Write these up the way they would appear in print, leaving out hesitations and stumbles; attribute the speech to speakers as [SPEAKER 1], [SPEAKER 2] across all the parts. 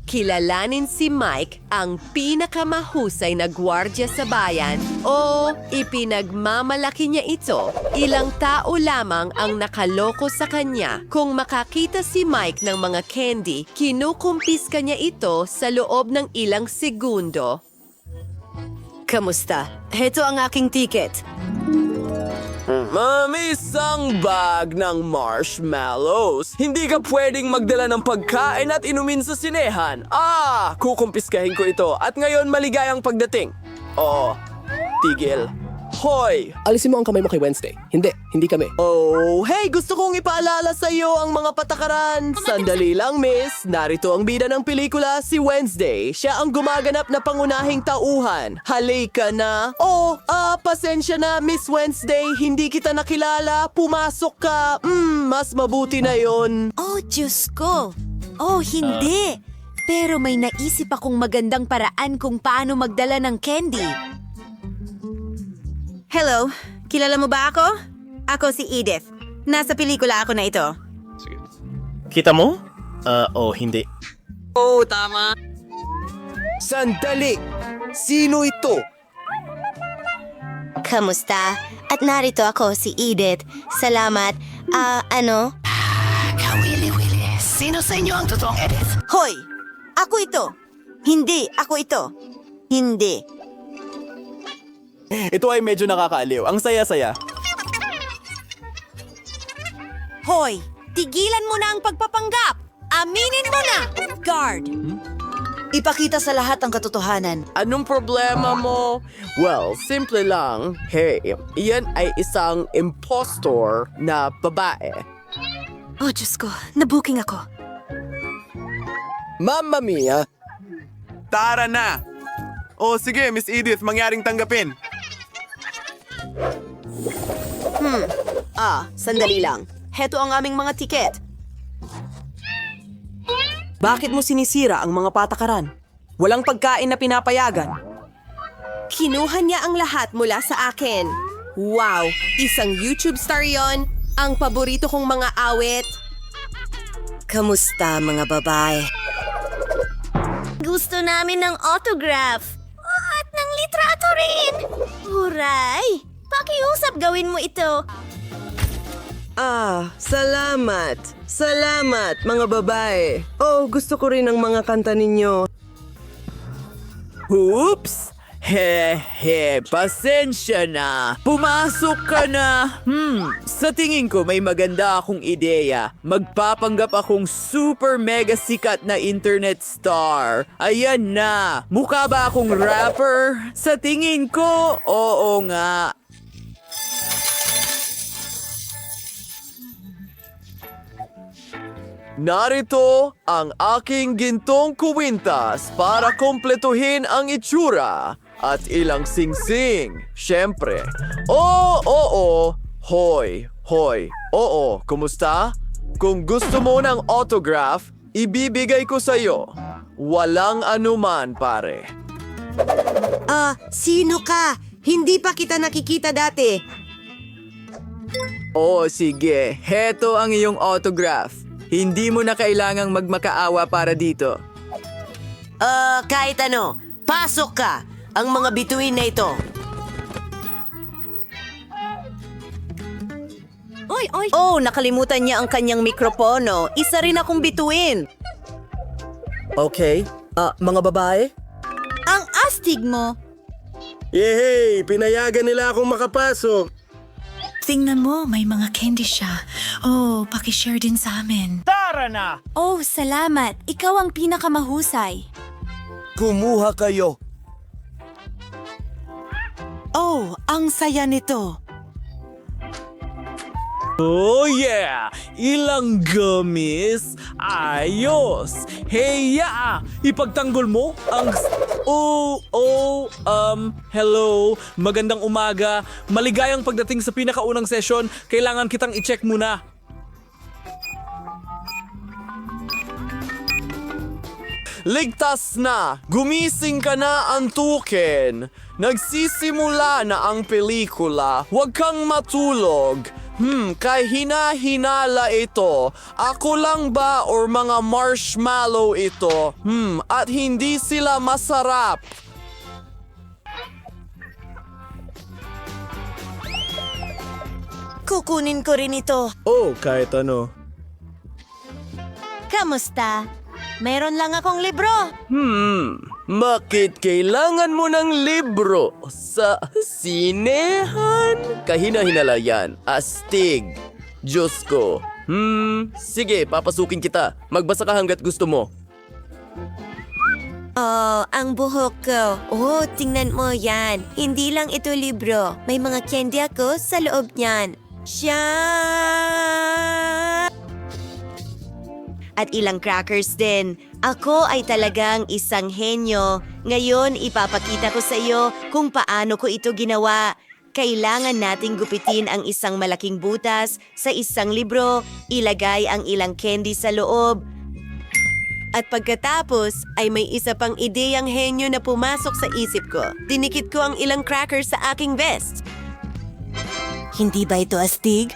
[SPEAKER 1] kilalanin si Mike, ang pinakamahusay na gwardiya sa bayan, o ipinagmamalaki niya ito. Ilang tao lamang ang nakaloko sa kanya. Kung makakita si Mike ng mga candy, kinukumpiska niya ito sa loob ng ilang segundo.
[SPEAKER 2] Kamusta? Heto ang aking ticket.
[SPEAKER 3] May isang bag ng marshmallows. Hindi ka pwedeng magdala ng pagkain at inumin sa sinehan. Kukumpiskahin ko ito at ngayon maligayang pagdating. Tigil. Hoy!
[SPEAKER 4] Alisin mo ang kamay mo kay Wednesday. Hindi kami.
[SPEAKER 3] Hey, gusto kong ipaalala sa iyo ang mga patakaran. Sandali lang, miss. Narito ang bida ng pelikula, si Wednesday. Siya ang gumaganap na pangunahing tauhan. Halika na. Pasensya na, Miss Wednesday. Hindi kita nakilala. Pumasok ka. Mas mabuti na yon.
[SPEAKER 2] Oh, Diyos ko! Oh, hindi! Pero may naisip akong magandang paraan kung paano magdala ng candy. Hello, kilala mo ba ako? Ako si Edith. Nasa pelikula ako na ito.
[SPEAKER 5] Kita mo? Hindi.
[SPEAKER 3] Sandali! Sino ito?
[SPEAKER 6] Kamusta? At narito ako, si Edith. Salamat.
[SPEAKER 5] Kawili-wili. Sino sa inyo ang totoong Edith?
[SPEAKER 2] Hoy! Ako ito! Hindi, ako ito. Hindi.
[SPEAKER 3] Ito ay medyo nakakaaliw. Ang saya-saya.
[SPEAKER 2] Hoy! Tigilan mo na ang pagpapanggap! Aminin mo na! Guard! Ipakita sa lahat ang katotohanan.
[SPEAKER 3] Anong problema mo? Well, simple lang. Hey, iyan ay isang impostor na babae.
[SPEAKER 2] Oh, Diyos ko. Nabuking ako.
[SPEAKER 3] Mamma mia!
[SPEAKER 7] Tara na! Sige, Miss Edith, mangyaring tanggapin.
[SPEAKER 2] Sandali lang. Heto ang aming mga tiket.
[SPEAKER 8] Bakit mo sinisira ang mga patakaran? Walang pagkain na pinapayagan.
[SPEAKER 1] Kinuha niya ang lahat mula sa akin. Wow! Isang YouTube star yon. Ang paborito kong mga awit.
[SPEAKER 2] Kamusta, mga babae?
[SPEAKER 6] Gusto namin ng autograph. At ng litrato rin. Huray! Pakiusap gawin mo ito.
[SPEAKER 8] Salamat. Salamat, mga babae. Gusto ko rin ang mga kanta ninyo.
[SPEAKER 3] Oops! Pasensya na. Pumasok ka na. Sa tingin ko may maganda akong ideya. Magpapanggap akong super mega sikat na internet star. Ayan na. Mukha ba akong rapper? Sa tingin ko, oo nga. Narito ang aking gintong kwintas para kompletuhin ang itsura at ilang singsing. Siyempre. Hoy. Oo, kumusta? Kung gusto mo ng autograph, ibibigay ko sa'yo. Walang anuman, pare.
[SPEAKER 2] Sino ka? Hindi pa kita nakikita dati.
[SPEAKER 3] Sige. Heto ang iyong autograph. Hindi mo na kailangang magmakaawa para dito.
[SPEAKER 2] Kahit ano. Pasok ka! Ang mga bituin na ito.
[SPEAKER 1] Oy!
[SPEAKER 2] Nakalimutan niya ang kanyang mikropono. Isa rin akong bituin.
[SPEAKER 8] Okay. Mga babae?
[SPEAKER 2] Ang astig mo.
[SPEAKER 4] Yehey! Pinayagan nila akong makapasok.
[SPEAKER 9] Tingnan mo, may mga candy siya. Pakishare din sa amin.
[SPEAKER 5] Tara na!
[SPEAKER 9] Oh, salamat. Ikaw ang pinakamahusay.
[SPEAKER 3] Kumuha kayo.
[SPEAKER 2] Ang saya nito.
[SPEAKER 3] Oh yeah! Ilang gummies! Ayos! Hey ipagtanggol mo ang... hello. Magandang umaga. Maligayang pagdating sa pinakaunang session. Kailangan kitang i-check muna. Ligtas na! Gumising ka na, antukin! Nagsisimula na ang pelikula. Huwag kang matulog. Kay hina-hinala ito. Ako lang ba or mga marshmallow ito? At hindi sila masarap.
[SPEAKER 6] Kukunin ko rin ito.
[SPEAKER 5] Oh, kahit ano.
[SPEAKER 6] Kamusta? Meron lang akong libro.
[SPEAKER 3] Bakit kailangan mo ng libro? Sa sinehan? Kahina-hinala yan. Astig. Diyos ko. Sige, papasukin kita. Magbasa ka hanggat gusto mo.
[SPEAKER 6] Oh, ang buhok ko. Oh, tingnan mo yan. Hindi lang ito libro. May mga candy ako sa loob niyan. Siya! At ilang crackers din. Ako ay talagang isang henyo. Ngayon, ipapakita ko sa iyo kung paano ko ito ginawa. Kailangan nating gupitin ang isang malaking butas sa isang libro, ilagay ang ilang candy sa loob. At pagkatapos ay may isa pang ideyang henyo na pumasok sa isip ko. Dinikit ko ang ilang crackers sa aking vest. Hindi ba ito astig?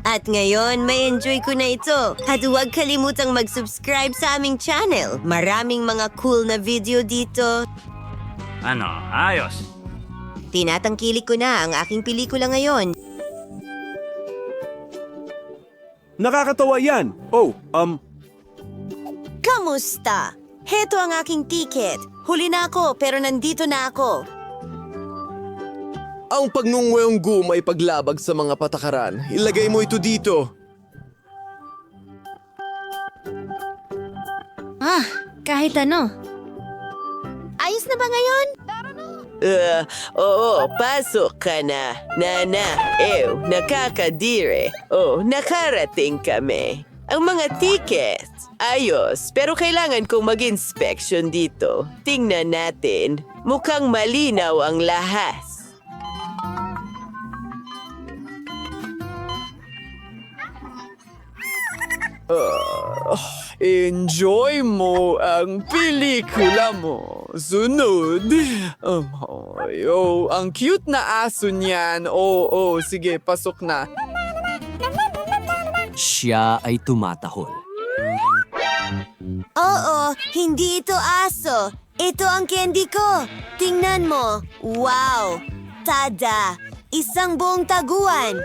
[SPEAKER 6] At ngayon, may enjoy ko na ito. At huwag kalimutang mag-subscribe sa aming channel. Maraming mga cool na video dito.
[SPEAKER 10] Ano, ayos.
[SPEAKER 6] Tinatangkilik ko na ang aking pelikula ngayon.
[SPEAKER 7] Nakakatawa yan.
[SPEAKER 6] Kamusta? Heto ang aking ticket. Huli na ako pero nandito na ako.
[SPEAKER 3] Ang pagnungweng ay paglabag sa mga patakaran. Ilagay mo ito dito.
[SPEAKER 6] Kahit ano. Ayos na ba ngayon?
[SPEAKER 3] Oo, pasok ka na. Nana, nakakadire. Nakarating kami. Ang mga tickets, ayos. Pero kailangan kong mag-inspection dito. Tingnan natin. Mukhang malinaw ang lahas. Enjoy mo ang pelikula mo. Sunod. Ang cute na aso niyan. Sige, pasok na.
[SPEAKER 4] Siya ay tumatahol.
[SPEAKER 6] Oo, hindi ito aso. Ito ang candy ko. Tingnan mo. Wow! Tada! Isang buong taguan.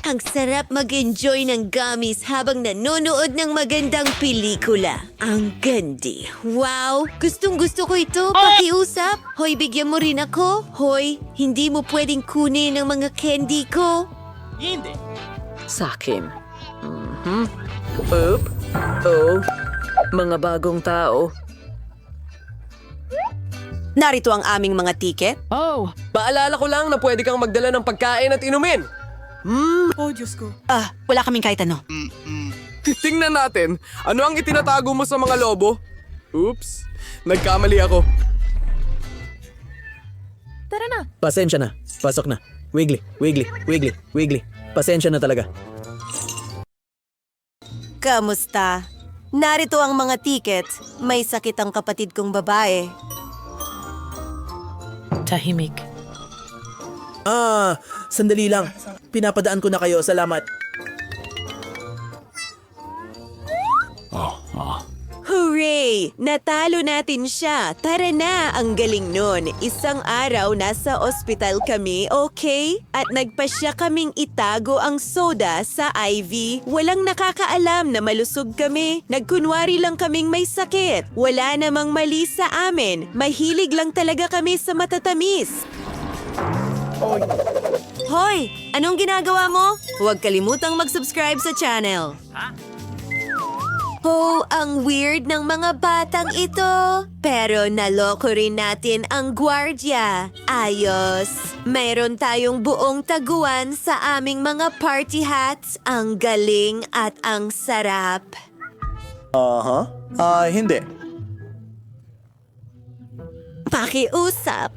[SPEAKER 6] Ang sarap mag-enjoy ng gummies habang nanonood ng magandang pelikula. Ang gandi. Wow! Gustong-gusto ko ito. Pakiusap. Hoy, bigyan mo rin ako. Hoy, hindi mo pwedeng kunin ang mga candy ko.
[SPEAKER 8] Sa akin. Mga bagong tao.
[SPEAKER 2] Narito ang aming mga tiket.
[SPEAKER 3] Paalala ko lang na pwede kang magdala ng pagkain at inumin.
[SPEAKER 2] Wala kaming kahit ano.
[SPEAKER 3] Tingnan natin. Ano ang itinatago mo sa mga lobo? Oops. Nagkamali ako.
[SPEAKER 5] Pasensya na. Pasok na. Wiggly, wiggly, wiggly, wiggly. Pasensya na talaga.
[SPEAKER 6] Kamusta? Narito ang mga ticket. May sakit ang kapatid kong babae.
[SPEAKER 9] Tahimik.
[SPEAKER 5] Sandali lang. Pinapadaan ko na kayo. Salamat.
[SPEAKER 1] Hooray! Natalo natin siya. Tara na, ang galing nun. Isang araw nasa ospital kami, okay? At nagpasya kaming itago ang soda sa IV. Walang nakakaalam na malusog kami. Nagkunwari lang kaming may sakit. Wala namang mali sa amin. Mahilig lang talaga kami sa matatamis.
[SPEAKER 6] Hoy! Anong ginagawa mo? Huwag kalimutang mag-subscribe sa channel.
[SPEAKER 1] Oh, ang weird ng mga batang ito. Pero naloko rin natin ang gwardya. Ayos. Mayroon tayong buong taguan sa aming mga party hats. Ang galing at ang sarap.
[SPEAKER 5] Hindi.
[SPEAKER 1] Pakiusap.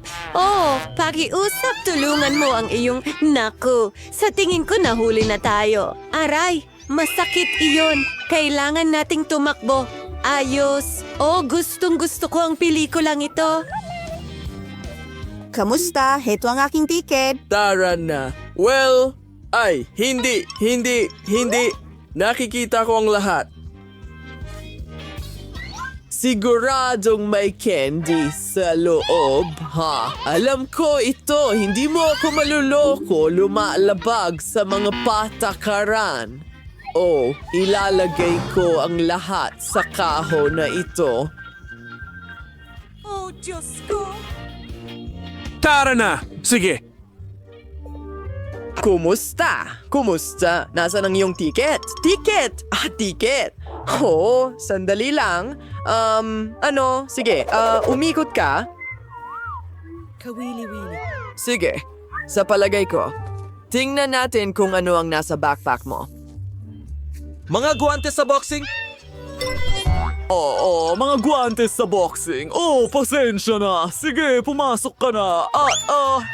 [SPEAKER 1] Pakiusap. Tulungan mo ang iyong... Naku, sa tingin ko nahuli na tayo. Aray, masakit iyon. Kailangan nating tumakbo. Ayos. Gustong gusto ko ang pelikulang ito.
[SPEAKER 2] Kamusta? Heto ang aking ticket.
[SPEAKER 5] Tara na. Well, hindi. Nakikita ko ang lahat.
[SPEAKER 3] Siguradong may candy sa loob, ha? Alam ko ito, hindi mo ako maluloko lumalabag sa mga patakaran. Oh, ilalagay ko ang lahat sa kahon na ito.
[SPEAKER 7] Tara na! Sige!
[SPEAKER 3] Kumusta? Kumusta? Nasaan ang iyong ticket? Ticket! Ticket! Oh, sandali lang. Sige, umikot ka?
[SPEAKER 8] Kawili-wili.
[SPEAKER 3] Sige, sa palagay ko, tingnan natin kung ano ang nasa backpack mo.
[SPEAKER 5] Mga guwantes sa boxing?
[SPEAKER 3] Oo, mga guwantes sa boxing. Oh, pasensya na. Sige, pumasok ka na. At,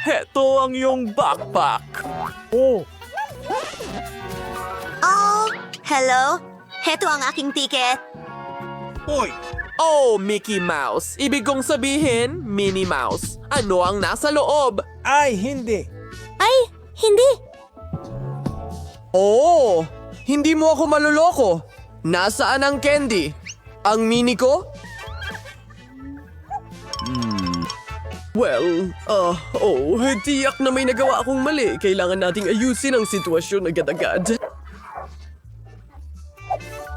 [SPEAKER 3] heto ang iyong backpack.
[SPEAKER 6] Oh, hello? Heto ang aking ticket.
[SPEAKER 7] Hoy!
[SPEAKER 3] Oh, Mickey Mouse. Ibig kong sabihin, Minnie Mouse. Ano ang nasa loob?
[SPEAKER 5] Ay, hindi.
[SPEAKER 6] Ay, hindi.
[SPEAKER 3] Oh, hindi mo ako maluloko. Nasaan ang candy? Ang mini ko? Well, tiyak na may nagawa akong mali. Kailangan nating ayusin ang sitwasyon agad-agad.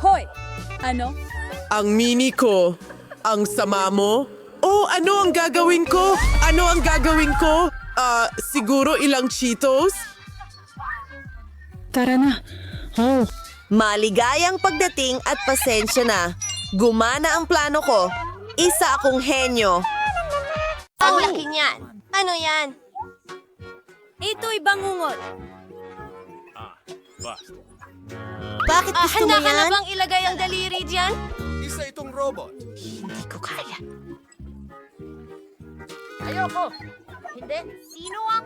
[SPEAKER 9] Hoy! Ano?
[SPEAKER 3] Ang mini ko, ang sama mo? Oh, ano ang gagawin ko? Ano ang gagawin ko? Siguro ilang Cheetos?
[SPEAKER 9] Tara na. Oh.
[SPEAKER 6] Maligayang pagdating at pasensya na. Gumana ang plano ko. Isa akong henyo. Ang laki niyan. Ano yan?
[SPEAKER 9] Ito'y bangungot.
[SPEAKER 6] Bakit gusto mo
[SPEAKER 9] Handa ka na
[SPEAKER 6] yan?
[SPEAKER 9] bang ilagay ang daliri diyan?
[SPEAKER 7] Isa itong robot.
[SPEAKER 6] Hindi ko kaya.
[SPEAKER 9] Ayoko. Hindi. Sino ang...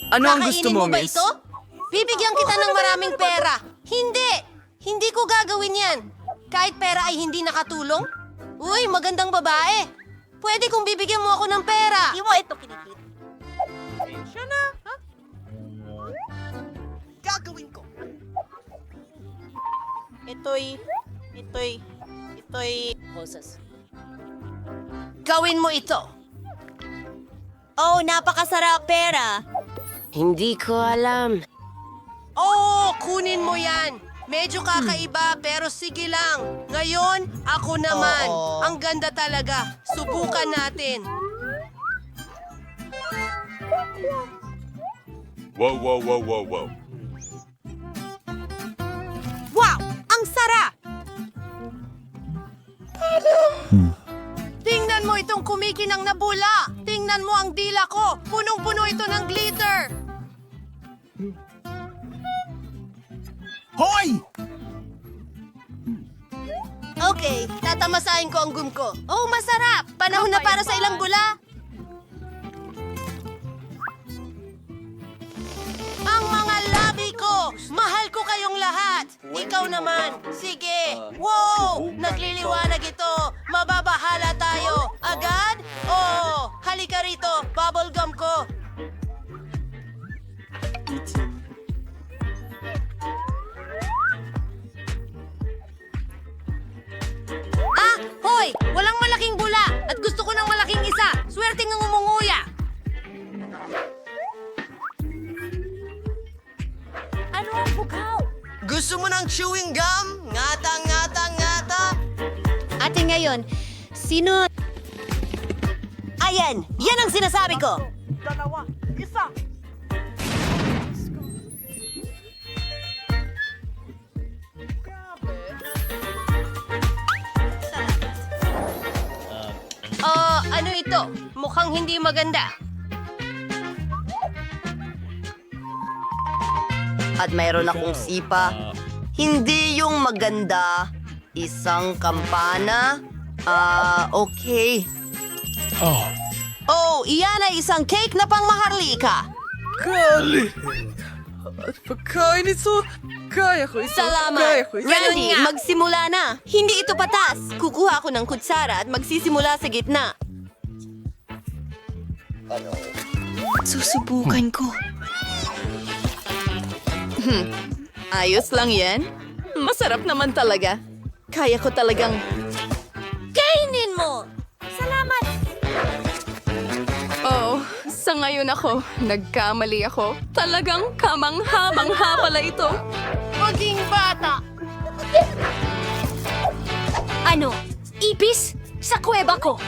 [SPEAKER 3] Ano ang gusto mo,
[SPEAKER 2] ba
[SPEAKER 3] miss?
[SPEAKER 2] ito? Bibigyan kita ng maraming pera. Hindi! Hindi ko gagawin yan. Kahit pera ay hindi nakatulong. Uy, magandang babae. Pwede kong bibigyan mo ako ng pera.
[SPEAKER 6] Hindi mo ito kinikita.
[SPEAKER 2] Gagawin ko.
[SPEAKER 6] Ito'y...
[SPEAKER 2] Gawin mo ito.
[SPEAKER 6] Oh, napakasarap pera.
[SPEAKER 1] Hindi ko alam.
[SPEAKER 2] Oo, kunin mo yan. Medyo kakaiba pero sige lang. Ngayon, ako naman. Ang ganda talaga. Subukan natin.
[SPEAKER 7] Wow.
[SPEAKER 2] Wow! Ang sarap! Tingnan mo itong kumikinang na bula. Tingnan mo ang dila ko. Punong-puno ito ng glitter.
[SPEAKER 7] Hoy!
[SPEAKER 2] Okay, tatamasahin ko ang gum ko. Oh, masarap! Panahon na para sa ilang bula. Ang mga labi ko! Mahal ko kayong lahat! Ikaw naman! Sige! Wow! Nagliliwanag ito! Mababahala tayo! Agad? Oh! Halika rito! Bubblegum ko! Hoy! Walang malaking bula! At gusto ko ng malaking isa! Swerte ng umunguya!
[SPEAKER 9] Ano ang bukaw?
[SPEAKER 2] Gusto mo ng chewing gum? Ngata!
[SPEAKER 6] Ate ngayon, sino... Ayan! Yan ang sinasabi ko!
[SPEAKER 2] Ano ito? Mukhang hindi maganda.
[SPEAKER 6] At mayroon akong sipa. Hindi yung maganda. Isang kampana. Okay.
[SPEAKER 2] Oh, iyan ay isang cake na pangmaharlika.
[SPEAKER 3] Pagkain ito, kaya ko ito.
[SPEAKER 2] Salamat.
[SPEAKER 6] Randy, magsimula na. Hindi ito patas. Kukuha ako ng kutsara at magsisimula sa gitna.
[SPEAKER 9] Susubukan ko.
[SPEAKER 1] Ayos lang yan. Masarap naman talaga. Kaya ko talagang...
[SPEAKER 2] Kainin mo! Salamat!
[SPEAKER 1] Oh, sa ngayon ako, nagkamali ako. Talagang kamangha-mangha pala ito.
[SPEAKER 2] Maging bata!
[SPEAKER 9] Ano? Ipis? Sa kuweba ko.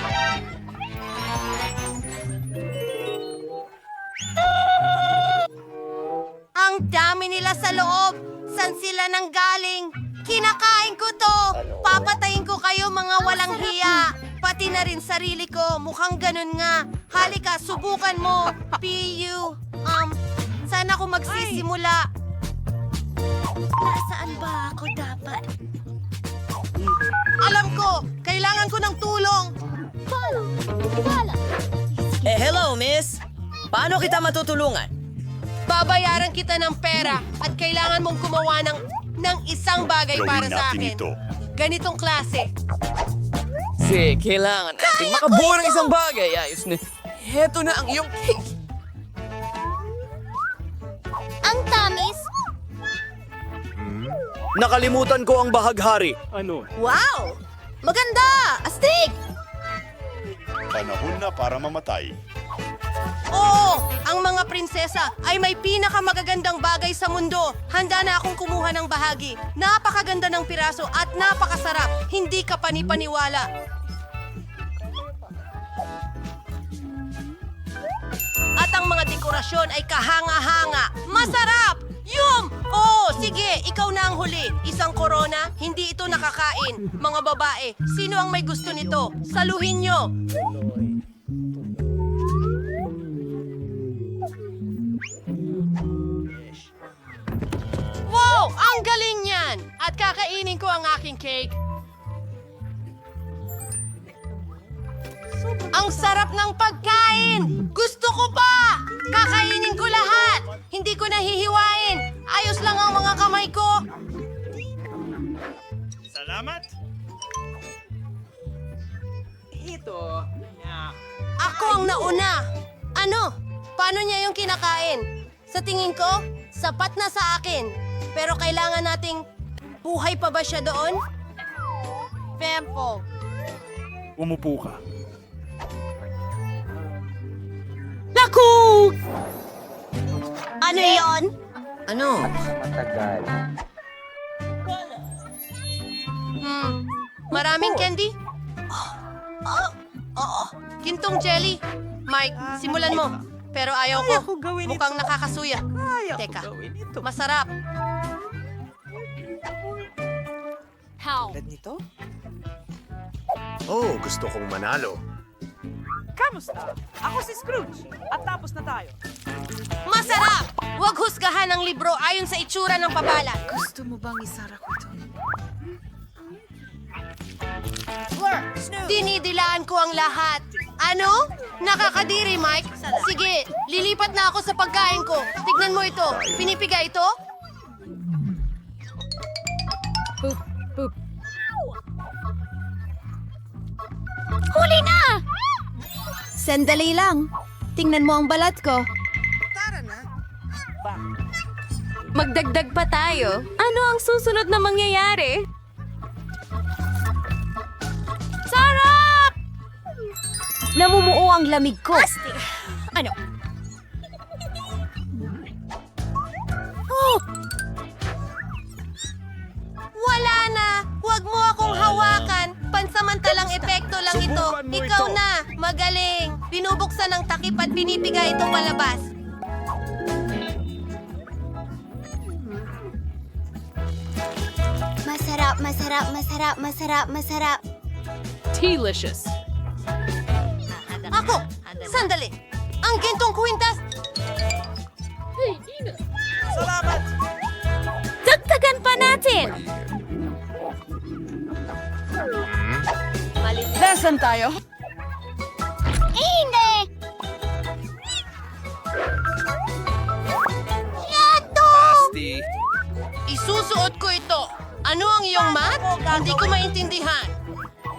[SPEAKER 2] Ang dami nila sa loob! San sila nanggaling? Kinakain ko to! Papatayin ko kayo mga walang hiya! Pati na rin sarili ko, mukhang ganun nga. Halika, subukan mo. P.U. Saan ako magsisimula? Nasaan ba ako dapat? Alam ko! Kailangan ko ng tulong!
[SPEAKER 3] Hello, miss. Paano kita matutulungan?
[SPEAKER 2] Babayaran kita ng pera at kailangan mong gumawa ng isang bagay para sa akin. Ganitong klase.
[SPEAKER 3] Kailangan natin makabuo ng isang bagay. Ayos na. Heto na ang iyong cake.
[SPEAKER 2] Ang tamis!
[SPEAKER 5] Nakalimutan ko ang bahaghari.
[SPEAKER 2] Wow! Maganda! Astig!
[SPEAKER 11] Panahon na para mamatay.
[SPEAKER 2] Oo! Ang mga prinsesa ay may pinakamagagandang bagay sa mundo. Handa na akong kumuha ng bahagi. Napakaganda ng piraso at napakasarap. Hindi ka panipaniwala. At ang mga dekorasyon ay kahanga-hanga. Masarap! Yum! Oo, sige, ikaw na ang huli. Isang korona, hindi ito nakakain. Mga babae, sino ang may gusto nito? Saluhin nyo! Wow! Ang galing niyan! At kakainin ko ang aking cake. Ang sarap ng pagkain! Gusto ko pa! Kakainin ko lahat! Hindi ko nahihiwain! Ayos lang ang mga kamay ko!
[SPEAKER 10] Salamat!
[SPEAKER 2] Ako ang nauna! Ano? Paano niya yung kinakain? Sa tingin ko, sapat na sa akin. Pero kailangan nating... Buhay pa ba siya doon? Pempo.
[SPEAKER 10] Umupo ka.
[SPEAKER 2] Naku! Ano yon?
[SPEAKER 3] Ano?
[SPEAKER 2] Maraming candy? Gintong jelly. Mike, simulan mo. Pero ayaw ko. Mukhang nakakasuya. Teka, masarap.
[SPEAKER 11] Oh, gusto kong manalo.
[SPEAKER 2] Masarap! Huwag husgahan ang libro ayon sa itsura ng pabalat.
[SPEAKER 9] Gusto mo bang isara ko ito?
[SPEAKER 2] Dinidilaan ko ang lahat. Ano? Nakakadiri, Mike. Sige, lilipat na ako sa pagkain ko. Tignan mo ito. Pinipiga ito?
[SPEAKER 9] Huli na! Sandali lang. Tingnan mo ang balat ko.
[SPEAKER 1] Magdagdag pa tayo. Ano ang susunod na mangyayari?
[SPEAKER 9] Sarap! Namumuo ang lamig ko. Ano?
[SPEAKER 2] Wala na! Huwag mo akong hawakan! Pansamantalang epekto lang ito. Ikaw na! Magaling! Binubuksan ng takip at pinipiga ito palabas.
[SPEAKER 6] Masarap, masarap, masarap, masarap, masarap.
[SPEAKER 1] Delicious.
[SPEAKER 2] Ako! Sandali! Ang gintong kwintas!
[SPEAKER 9] Dagdagan pa natin!
[SPEAKER 3] Nasaan tayo?
[SPEAKER 6] Hindi! Yato!
[SPEAKER 2] Isusuot ko ito. Ano ang iyong mat? Hindi ko maintindihan.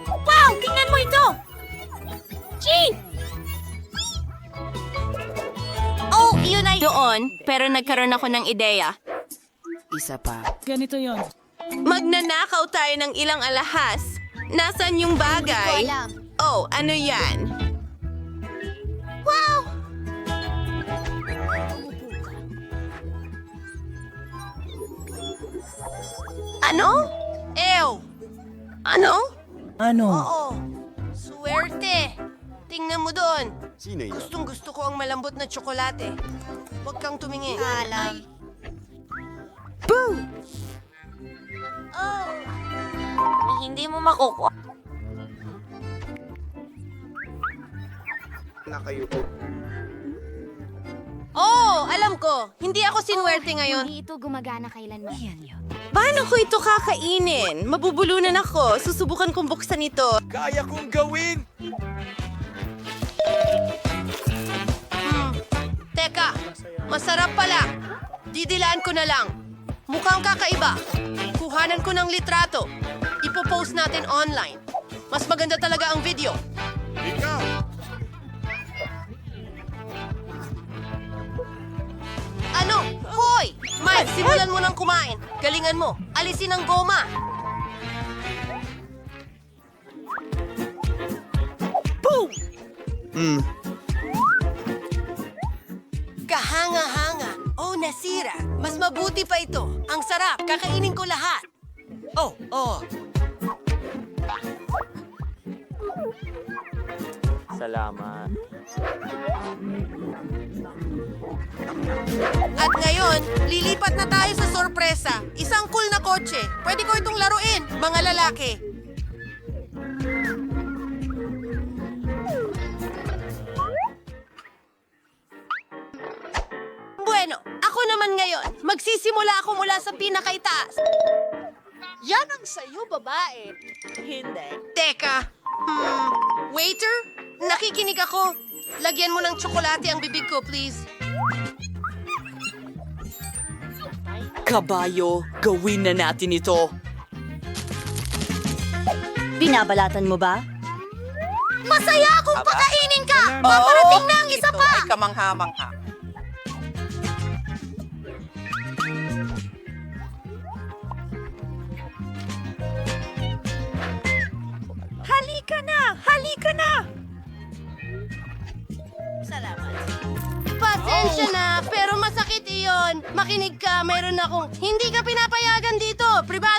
[SPEAKER 9] Wow! Tingnan mo ito! Gee!
[SPEAKER 2] Iyon ay doon, pero nagkaroon ako ng ideya.
[SPEAKER 1] Magnanakaw tayo ng ilang alahas. Nasaan yung bagay? Oh, ano yan?
[SPEAKER 2] Wow!
[SPEAKER 1] Ano?
[SPEAKER 2] Ew!
[SPEAKER 1] Ano?
[SPEAKER 2] Oo. Swerte. Tingnan mo doon.
[SPEAKER 11] Sino yun?
[SPEAKER 2] Gustong gusto ko ang malambot na tsokolate. Huwag kang tumingin. Alam. Oh. Hindi mo makukuha. Oh, alam ko. Hindi ako sinwerte ngayon.
[SPEAKER 9] Hindi ito gumagana kailanman.
[SPEAKER 1] Paano ko ito kakainin? Mabubulunan ako. Susubukan kong buksan ito.
[SPEAKER 7] Kaya kong gawin!
[SPEAKER 2] Teka, masarap pala. Didilaan ko na lang. Mukhang kakaiba. Kuhanan ko ng litrato. Ipopost natin online. Mas maganda talaga ang video.
[SPEAKER 11] Ikaw!
[SPEAKER 2] Ano? Hoy! Mike, simulan mo nang kumain. Galingan mo. Alisin ang goma. Kahanga-hanga. Oh, nasira. Mas mabuti pa ito. Ang sarap. Kakainin ko lahat.
[SPEAKER 3] Oh, oh.
[SPEAKER 2] At ngayon, lilipat na tayo sa sorpresa. Isang cool na kotse. Pwede ko itong laruin, mga lalaki. Bueno, ako naman ngayon. Magsisimula ako mula sa pinakaitaas.
[SPEAKER 9] Yan ang sayo, babae.
[SPEAKER 2] Teka. Waiter, nakikinig ako. Lagyan mo ng tsokolate ang bibig ko, please.
[SPEAKER 3] Kabayo, gawin na natin ito.
[SPEAKER 6] Binabalatan mo ba?
[SPEAKER 2] Masaya akong pakainin ka! Paparating na ang isa pa!
[SPEAKER 3] kamangha-mangha.
[SPEAKER 1] Halika na! Halika na!
[SPEAKER 2] Pasensya na, pero masakit iyon. Makinig ka, mayroon akong... Hindi ka pinapayagan dito! Privado